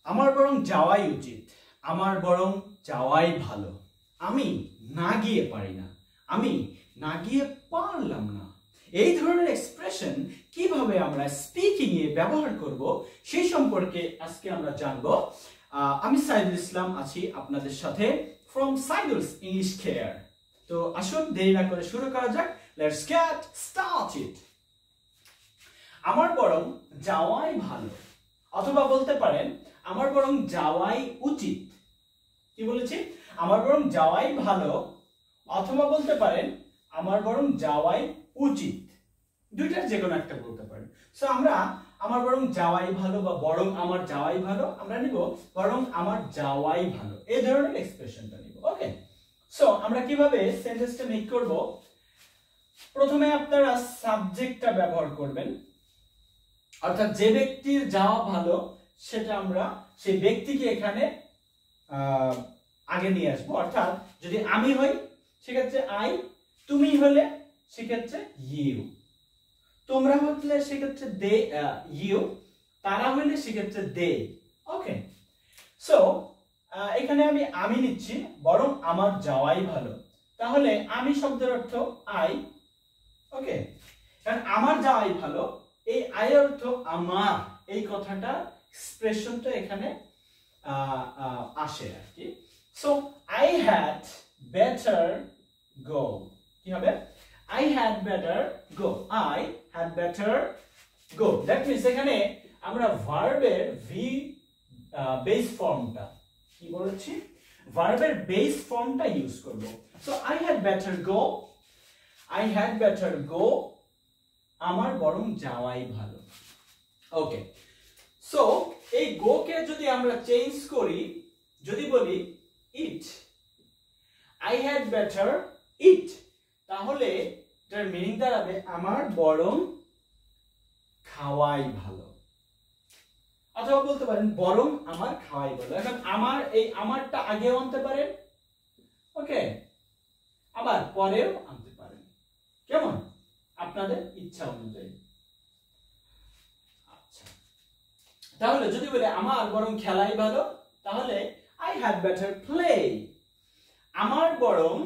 আমার বরং যাওয়াই উচিত, আমার বরং যাওয়াই ভালো, আমি না গিয়ে পারি না, আমি না গিয়ে পারলাম না। এই ধরনের এক্সপ্রেশন কিভাবে আমরা স্পিকিং এ ব্যবহার করব সেই সম্পর্কে আজকে আমরা জানব। আমি সাইদুল ইসলাম আছি আপনাদের সাথে ফ্রম সাইদুলস ইংলিশ কেয়ার। তো আসুন দেরি না করে শুরু করা যাক। Let's get started. আমার বরং যাওয়াই ভালো, অথবা বলতে পারেন আমার বরং যাওয়াই উচিত। কি বলেছি? আমার বরং যাওয়াই ভালো, অথবা বলতে পারেন আমার বরং যাওয়াই উচিত। দুইটার যে কোনো একটা বলতে পারেন। সো আমরা আমার বরং যাওয়াই ভালো বা বরং আমার যাওয়াই ভালো আমরা নিব বরং আমার যাওয়াই ভালো, এই ধরনের এক্সপ্রেশনটা নিব। ওকে, সো আমরা কিভাবে সেন্টেন্সটা মেক করব? প্রথমে আপনারা সাবজেক্টটা ব্যবহার করবেন, অর্থাৎ যে ব্যক্তির যাওয়া ভালো সেটা আমরা সেই ব্যক্তিকে এখানে আগে নিয়ে আসবো। অর্থাৎ যদি আমি হই সেক্ষেত্রে আই, তুমি হলে সেক্ষেত্রে ইউ, তোমরা হলে সেক্ষেত্রে দে ইউ, তারা হলে সেক্ষেত্রে দে। ওকে, সো এখানে আমি নিচ্ছি বরং আমার যাওয়াই ভালো, তাহলে আমি শব্দের অর্থ আই। ওকে, কারণ আমার যাওয়াই ভালো, এই আই অর্থ আমার, এই কথাটা এক্সপ্রেশনটা এখানে আসে আর কি। So I had better go, কি হবে? I had better go. I had better go. That means এখানে আমরা ভার্বের ভি বেস ফর্মটা কি বলছি? ভার্বের বেস ফর্মটা ইউজ করব। So I had better go. I had better go. আমার বরং যাওয়াই ভালো। ওকে, সো এই গো কে যদি আমরা চেঞ্জ করি, যদি বলি ইট, I had better eat, তাহলে এটার মিনিং দাঁড়াবে আমার বরং খাওয়াই ভালো, অথবা বলতে পারেন বরং আমার খাওয়াই ভালো। এখন আমার এই আমারটা আগেও আনতে পারেন, ওকে, আবার পরেও আনতে পারেন, কেমন আপনাদের ইচ্ছা অনুযায়ী। আচ্ছা, তাহলে যদি বলে আমার বরং খেলাই ভালো, তাহলে I had better play, আমার বরং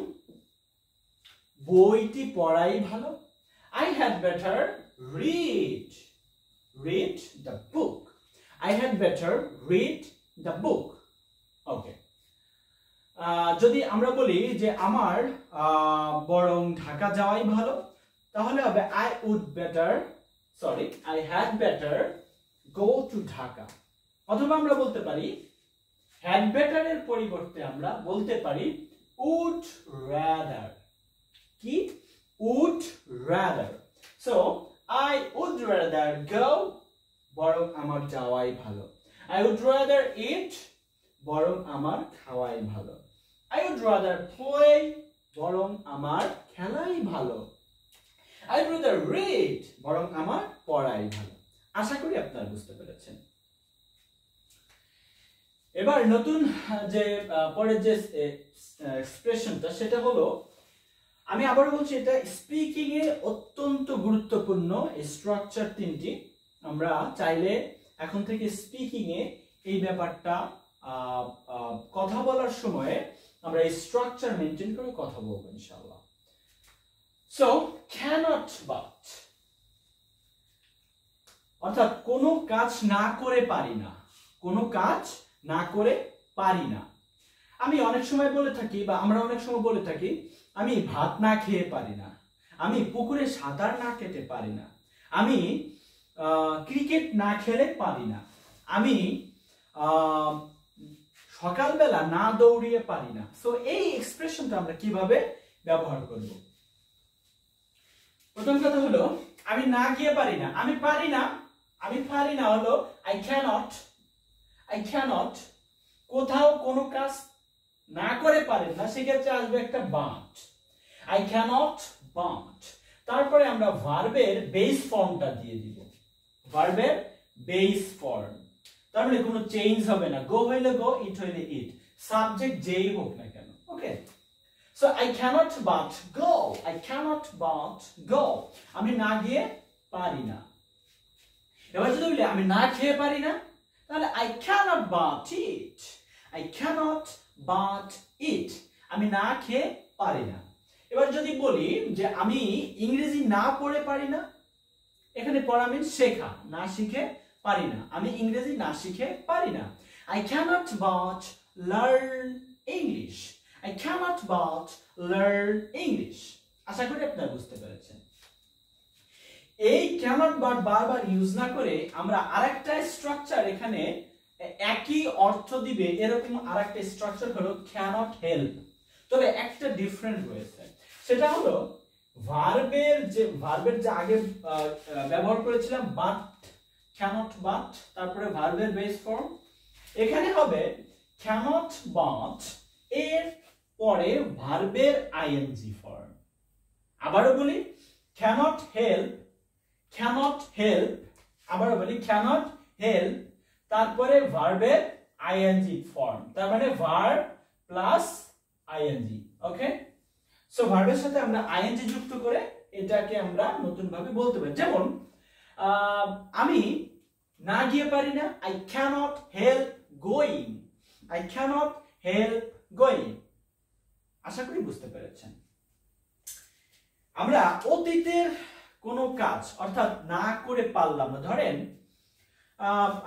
বইটি পড়াই ভালো, I had better read the book, I had better read the book. ওকে, যদি আমরা বলি যে আমার বরং ঢাকা যাওয়াই ভালো, তাহলে হবে I had better go to Dhaka, অথবা আমরা বলতে পারি had better এর পরিবর্তে আমরা বলতে পারি would rather। কি? would rather। so I would rather go, বরং আমার যাওয়াই ভালো। I would rather eat, বরং আমার খাওয়াই ভালো। I would rather play, বরং আমার খেলাই ভালো। I would rather read, বরং আমার পড়াই ভালো। আশা করি আপনারা বুঝতে পেরেছেন। এবার নতুন যে পরের যে এক্সপ্রেশনটা সেটা হলো, আমি আবার বলছি এটা স্পিকিং এ অত্যন্ত গুরুত্বপূর্ণ। এই স্ট্রাকচার তিনটি আমরা চাইলে এখন থেকে স্পিকিং এ এই ব্যাপারটা কথা বলার সময় আমরা এই স্ট্রাকচার মেনটেন করে কথা বলবো ইনশাআল্লাহ। সো ক্যানট বাট, অর্থাৎ কোনো কাজ না করে পারি না, কোনো কাজ না করে পারি না। আমি অনেক সময় বলে থাকি বা আমরা অনেক সময় বলে থাকি আমি ভাত না খেয়ে পারি না, আমি পুকুরে সাঁতার না কেটে পারি না, আমি ক্রিকেট না খেলে পারি না, আমি সকালবেলা না দৌড়িয়ে পারি না। সো এই এক্সপ্রেশনটা আমরা কিভাবে ব্যবহার করব? প্রথম কথা হলো আমি না গিয়ে পারি না, আমি পারি না, আমি পারি না হলো I cannot। কোথাও কোনো কাজ না করে পারেন না, সেক্ষেত্রে আসবে একটা বাট, I cannot but। তারপরে আমরা ভার্বের বেস ফর্মটা দিয়ে দিব, ভার্বের বেস ফর্ম, তার মানে কোনো চেঞ্জ হবে না। গো হইলে গো, ইট হইলে ইট, সাবজেক্ট যেই হোক না কেন। ওকে, so I cannot but go, I cannot but go, আমি না গিয়ে পারি না। এবার যদি বলি আমি না খেয়ে পারি না, তাহলে I cannot but eat, I cannot but eat, আমি না খেয়ে পারি না। এবার যদি বলি যে আমি ইংরেজি না পড়ে পারি না, এখানে পড়া মিন্স শেখা, না শিখে পারি না, আমি ইংরেজি না শিখে পারি না। I cannot but learn English, I cannot but learn English। আশা করি আপনারা বুঝতে পেরেছেন। এই cannot but বারবার ইউজ না করে আমরা আরেকটা স্ট্রাকচার এখানে একই অর্থ দিবে এরকম আরেকটা স্ট্রাকচার হলো cannot help, তবে একটা ডিফারেন্ট রয়েছে, সেটা হলো ভার্বের যে আগে ব্যবহার করেছিলাম but, cannot but, তারপরে ভার্বের বেস ফর্ম, এখানে হবে cannot but এর পরে ভার্বের আইএনজি ফর্ম। আবারও বলি cannot help, cannot help, আবারও বলি cannot help, তারপরে ভার্বের আইএনজি ফর্ম, তার মানে ভার্ব প্লাস আইএনজি। ওকে, সো ভার্বের সাথে আমরা আইএনজি যুক্ত করে এটাকে আমরা নতুন ভাবে বলতে পারি। যেমন আমি না গিয়ে পারি না, I cannot help going, I cannot help going। আশা করি বুঝতে পেরেছেন। আমরা অতীতের কোনো কাজ অর্থাৎ না করে পারলাম না, ধরেন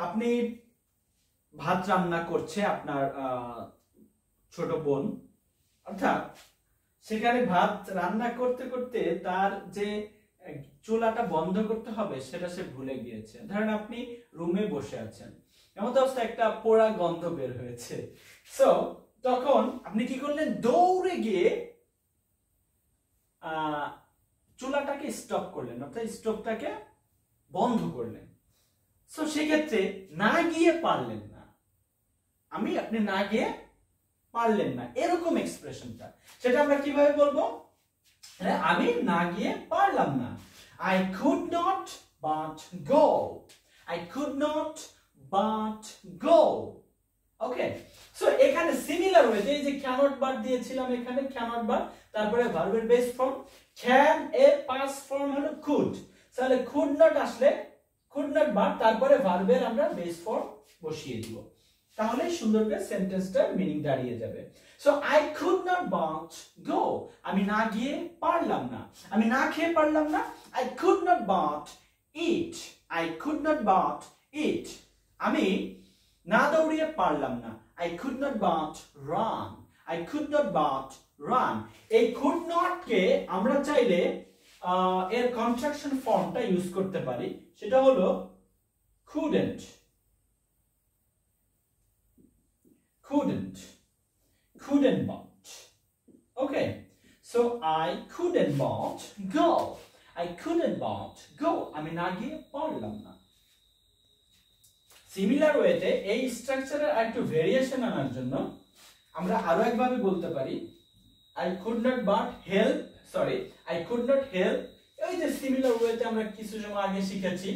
আপনি ভাত রান্না করছে আপনার ছোট বোন, অর্থাৎ সেখানে ভাত রান্না করতে করতে তার যে চুলাটা বন্ধ করতে হবে সেটা সে ভুলে গিয়েছে। ধরেন আপনি রুমে বসে আছেন, এমন অবস্থায় একটা পোড়া গন্ধ বের হয়েছে, সো তখন আপনি কি করলেন, দৌড়ে গিয়ে চুলাটাকে স্টপ করলেন, অর্থাৎ স্টোভটাকে বন্ধ করলেন। সো সেক্ষেত্রে না গিয়ে পারলেন না, আপনি না গিয়ে পারলেন না, এরকম এক্সপ্রেশনটা, সেটা আমরা কিভাবে বলবো, আমি না গিয়ে পারলাম না, I could not but go, I could not but go। Okay, so এখানে সিমিলার ওয়েতে এই যে cannot but দিয়েছিলাম, এখানে cannot but, তারপরে ভার্বের বেস ফর্ম can এর পাস্ট ফর্ম হলো could, তাহলে could not আসলে could not but তারপরে ভার্বের আমরা বেস ফর্ম বসিয়ে দিব, তাহলে সুন্দর করে সেন্টেন্সটার মিনিং দাঁড়িয়ে যাবে। So I could not but go, আমি না গিয়ে পারলাম না, আমি না খেয়ে পারলাম না, I could not but eat, I could not but eat, আমি না দৌড়িয়ে পারলাম না, I could not but run, I could not but run। এই could not কে আমরা চাইলে এর কন্ট্রাকশন ফর্মটা ইউজ করতে পারি, সেটা হলো couldn't, couldn't, couldn't but। Okay, so I couldn't but go, I couldn't but go, আমি না গিয়ে পারলাম না। সিমিলার ওয়েতে এই স্ট্রাকচারের একটু ভেরিয়েশন আনার জন্য আমরা আরো একভাবে বলতে পারি I could not but help, sorry, I could not help, এই যে সিমিলার ওয়েতে আমরা কিছু সময় আগে শিখেছি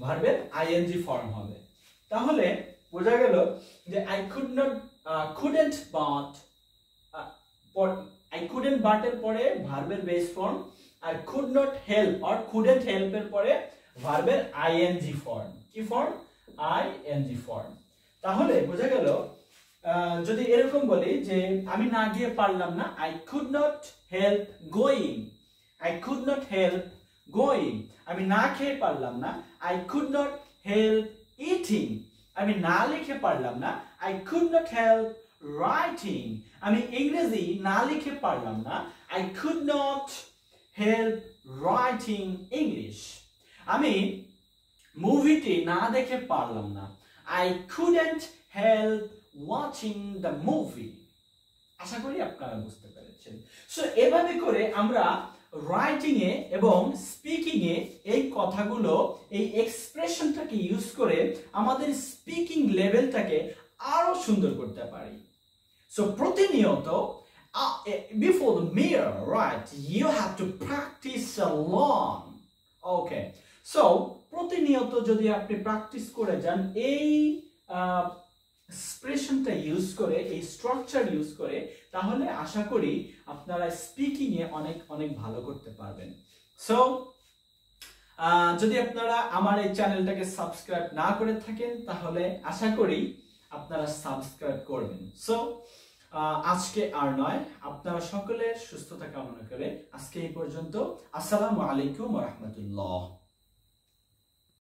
ভার্বের আইএনজি ফর্ম হবে, তাহলে বোঝা গেল যে I could not couldn't but, I couldn't but এর পরে ভার্বের বেস ফর্ম, আর could not help or couldn't help এর পরে ভার্বের আইএনজি ফর্ম, কি ফর্ম, আইএনজি ফর্ম। তাহলে বোঝা গেল যদি এরকম বলি যে আমি না গিয়ে পারলাম না, I could not help going, I could not help going, আমি না খেয়ে পারলাম না, I could not help eating, আমি না লিখে পারলাম না, I could not help writing, আমি ইংরেজি না লিখে পারলাম না, I could not help writing English, আমি মুভিটি না দেখে পারলাম না, I couldn't help watching the movie। আশা করি আপনারা বুঝতে পেরেছেন। সো এভাবে করে আমরা রাইটিং এ এবং স্পিকিং এ এই কথাগুলো, এই এক্সপ্রেশনটাকে ইউজ করে আমাদের স্পিকিং লেভেলটাকে আরো সুন্দর করতে পারি। সো প্রতিনিয়ত before the mirror, right, you have to practice a lot। Okay, so প্রতিনিয়ত যদি আপনি প্র্যাকটিস করে যান এই এক্সপ্রেশনটা ইউজ করে, এই স্ট্রাকচার ইউজ করে, তাহলে আশা করি আপনারা স্পিকিং এ অনেক অনেক ভালো করতে পারবেন। সো যদি আপনারা আমার এই চ্যানেলটাকে সাবস্ক্রাইব না করে থাকেন তাহলে আশা করি আপনারা সাবস্ক্রাইব করবেন। সো আজকে আর নয়, আপনারা সকলের সুস্থতা কামনা করে আজকে এই পর্যন্ত। আসসালামু আলাইকুম ওয়া রাহমাতুল্লাহ।